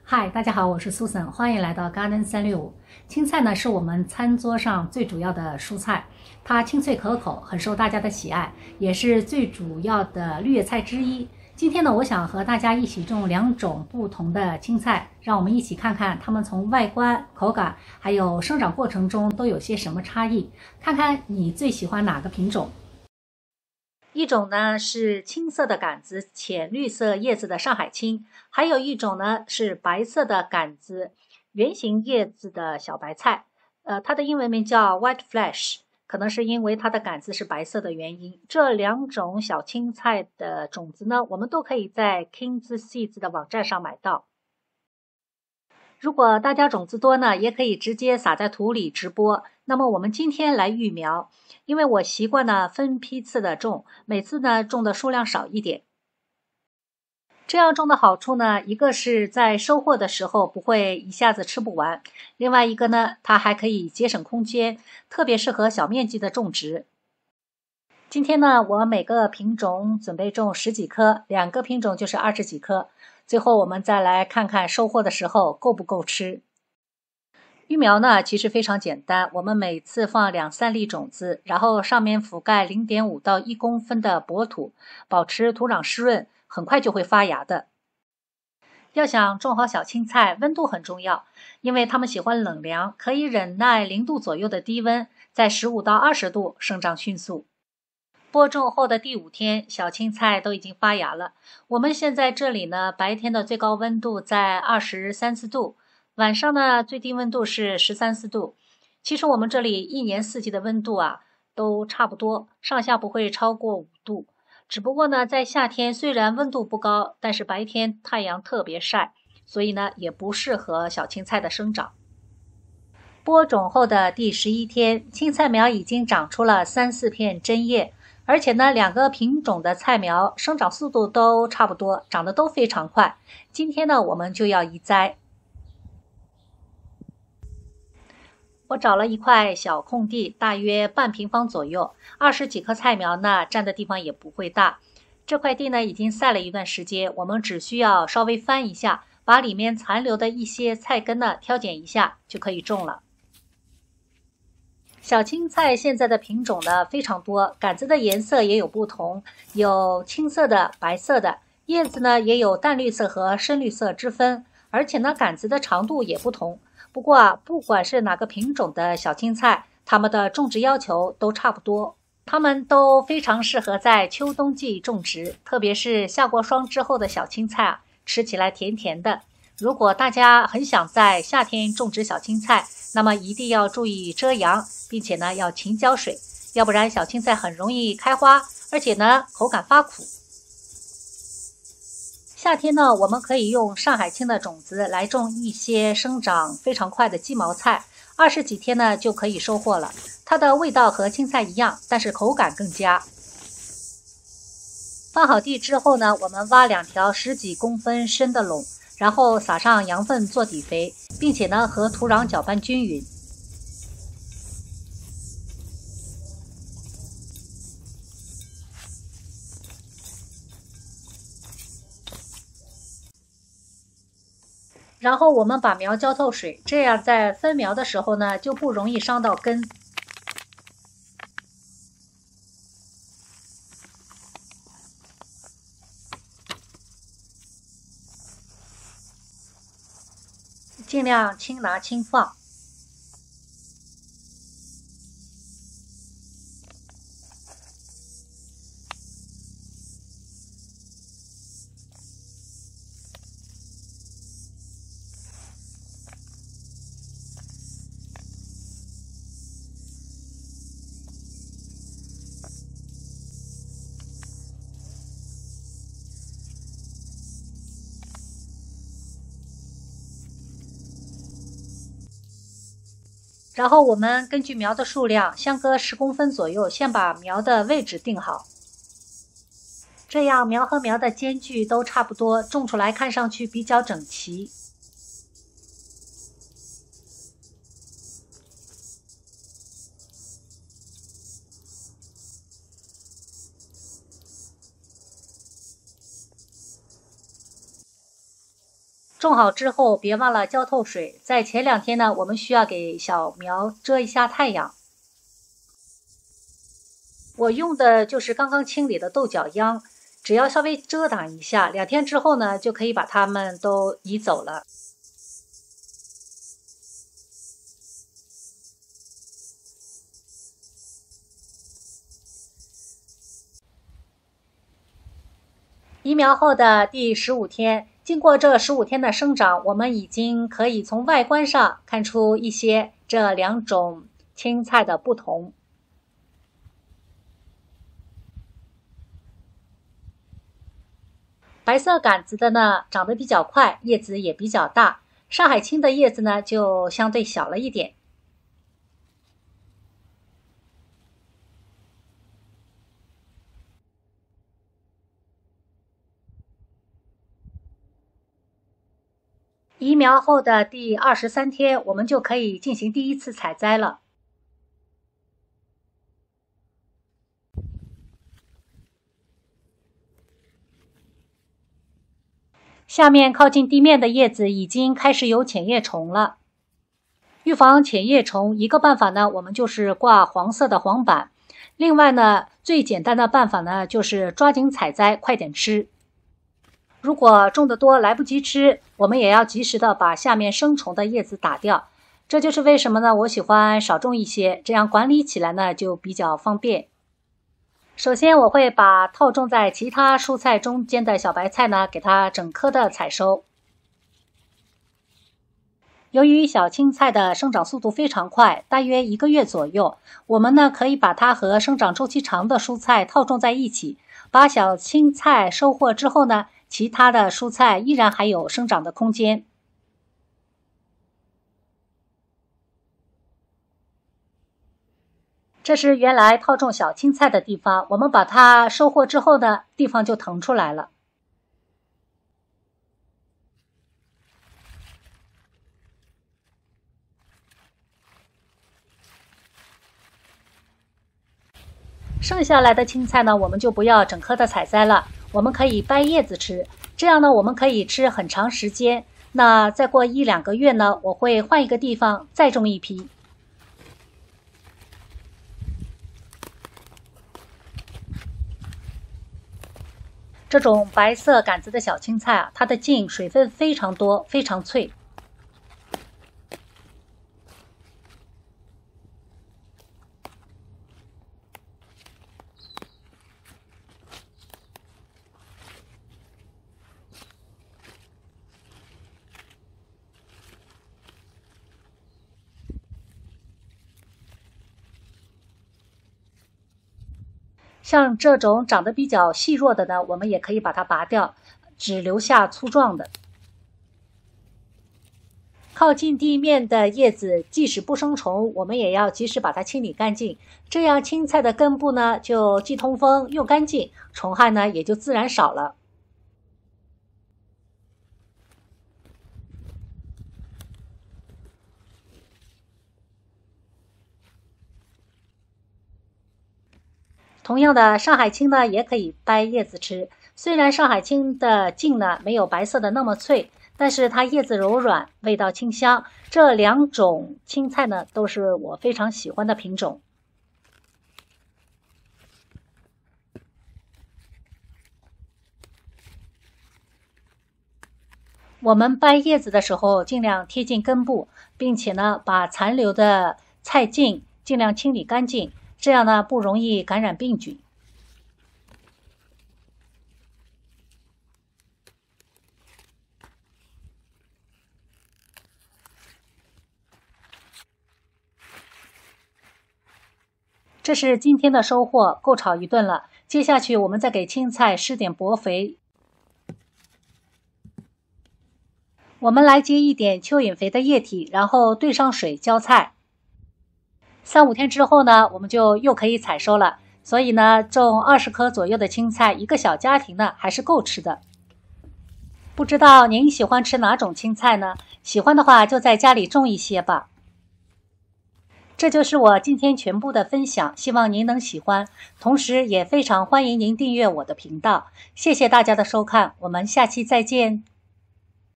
嗨，大家好，我是 Susan，欢迎来到 Garden 365。青菜呢是我们餐桌上最主要的蔬菜，它清脆可口，很受大家的喜爱，也是最主要的绿叶菜之一。今天呢，我想和大家一起种两种不同的青菜，让我们一起看看它们从外观、口感还有生长过程中都有些什么差异，看看你最喜欢哪个品种。一种呢是青色的杆子、浅绿色叶子的上海青，还有一种呢是白色的杆子、圆形叶子的小白菜。它的英文名叫 White Flash，可能是因为它的杆子是白色的原因。这两种小青菜的种子呢，我们都可以在 King's Seeds 的网站上买到。如果大家种子多呢，也可以直接撒在土里直播。那么我们今天来育苗，因为我习惯呢分批次的种，每次呢种的数量少一点。这样种的好处呢，一个是在收获的时候不会一下子吃不完，另外一个呢，它还可以节省空间，特别适合小面积的种植。今天呢，我每个品种准备种10几颗，两个品种就是20几颗。最后我们再来看看收获的时候够不够吃。育苗呢，其实非常简单，我们每次放2-3粒种子，然后上面覆盖0.5到1公分的薄土，保持土壤湿润，很快就会发芽的。要想种好小青菜，温度很重要，因为它们喜欢冷凉，可以忍耐0度左右的低温，在15到20度生长迅速。播种后的第5天，小青菜都已经发芽了。我们现在这里呢，白天的最高温度在23、24度，晚上呢最低温度是13、14度。其实我们这里1年4季的温度都差不多，上下不会超过5度。只不过呢，在夏天虽然温度不高，但是白天太阳特别晒，所以呢也不适合小青菜的生长。播种后的第11天，青菜苗已经长出了3、4片针叶。而且呢，两个品种的菜苗生长速度都差不多，长得都非常快。今天呢，我们就要移栽。我找了一块小空地，大约半平方左右，20几棵菜苗呢，占的地方也不会大。这块地呢，已经晒了一段时间，我们只需要稍微翻一下，把里面残留的一些菜根呢挑拣一下，就可以种了。小青菜现在的品种呢非常多，杆子的颜色也有不同，有青色的、白色的，叶子呢也有淡绿色和深绿色之分，而且呢杆子的长度也不同。不过不管是哪个品种的小青菜，它们的种植要求都差不多，它们都非常适合在秋冬季种植，特别是下过霜之后的小青菜吃起来甜甜的。如果大家很想在夏天种植小青菜，那么一定要注意遮阳，并且呢要勤浇水，要不然小青菜很容易开花，而且呢口感发苦。夏天呢，我们可以用上海青的种子来种一些生长非常快的鸡毛菜，20几天呢就可以收获了。它的味道和青菜一样，但是口感更佳。放好地之后呢，我们挖2条10几公分深的垄，然后撒上羊粪做底肥，并且呢和土壤搅拌均匀。然后我们把苗浇透水，这样在分苗的时候呢就不容易伤到根。尽量轻拿轻放。然后我们根据苗的数量，相隔10公分左右，先把苗的位置定好。这样苗和苗的间距都差不多，种出来看上去比较整齐。种好之后别忘了浇透水，在前2天呢，我们需要给小苗遮一下太阳。我用的就是刚刚清理的豆角秧，只要稍微遮挡一下，2天之后呢，就可以把它们都移走了。移苗后的第15天，经过这15天的生长，我们已经可以从外观上看出一些这2种青菜的不同。白色杆子的呢，长得比较快，叶子也比较大；上海青的叶子呢，就相对小了一点。移苗后的第23天，我们就可以进行第1次采摘了。下面靠近地面的叶子已经开始有浅叶虫了。预防浅叶虫，一个办法呢，我们就是挂黄色的黄板。另外呢，最简单的办法呢，就是抓紧采摘，快点吃。如果种得多来不及吃，我们也要及时的把下面生虫的叶子打掉。这就是为什么呢，我喜欢少种一些，这样管理起来呢就比较方便。首先我会把套种在其他蔬菜中间的小白菜呢，给它整颗的采收。由于小青菜的生长速度非常快，大约1个月左右，我们呢可以把它和生长周期长的蔬菜套种在一起。把小青菜收获之后呢，其他的蔬菜依然还有生长的空间。这是原来套种小青菜的地方，我们把它收获之后呢，地方就腾出来了。剩下来的青菜呢，我们就不要整颗的采摘了，我们可以掰叶子吃，这样呢，我们可以吃很长时间。那再过1-2个月呢，我会换一个地方再种一批。这种白色杆子的小青菜啊，它的茎水分非常多，非常脆。像这种长得比较细弱的呢，我们也可以把它拔掉，只留下粗壮的。靠近地面的叶子，即使不生虫，我们也要及时把它清理干净。这样青菜的根部呢，就既通风又干净，虫害呢也就自然少了。同样的，上海青呢也可以掰叶子吃。虽然上海青的茎呢没有白色的那么脆，但是它叶子柔软，味道清香。这2种青菜呢都是我非常喜欢的品种。我们掰叶子的时候尽量贴近根部，并且呢把残留的菜茎尽量清理干净，这样呢不容易感染病菌。这是今天的收获，够炒一顿了。接下去我们再给青菜施点薄肥。我们来接一点蚯蚓肥的液体，然后兑上水浇菜。3-5天之后呢，我们就又可以采收了。所以呢，种20颗左右的青菜，一个小家庭呢还是够吃的。不知道您喜欢吃哪种青菜呢？喜欢的话就在家里种一些吧。这就是我今天全部的分享，希望您能喜欢。同时也非常欢迎您订阅我的频道。谢谢大家的收看，我们下期再见。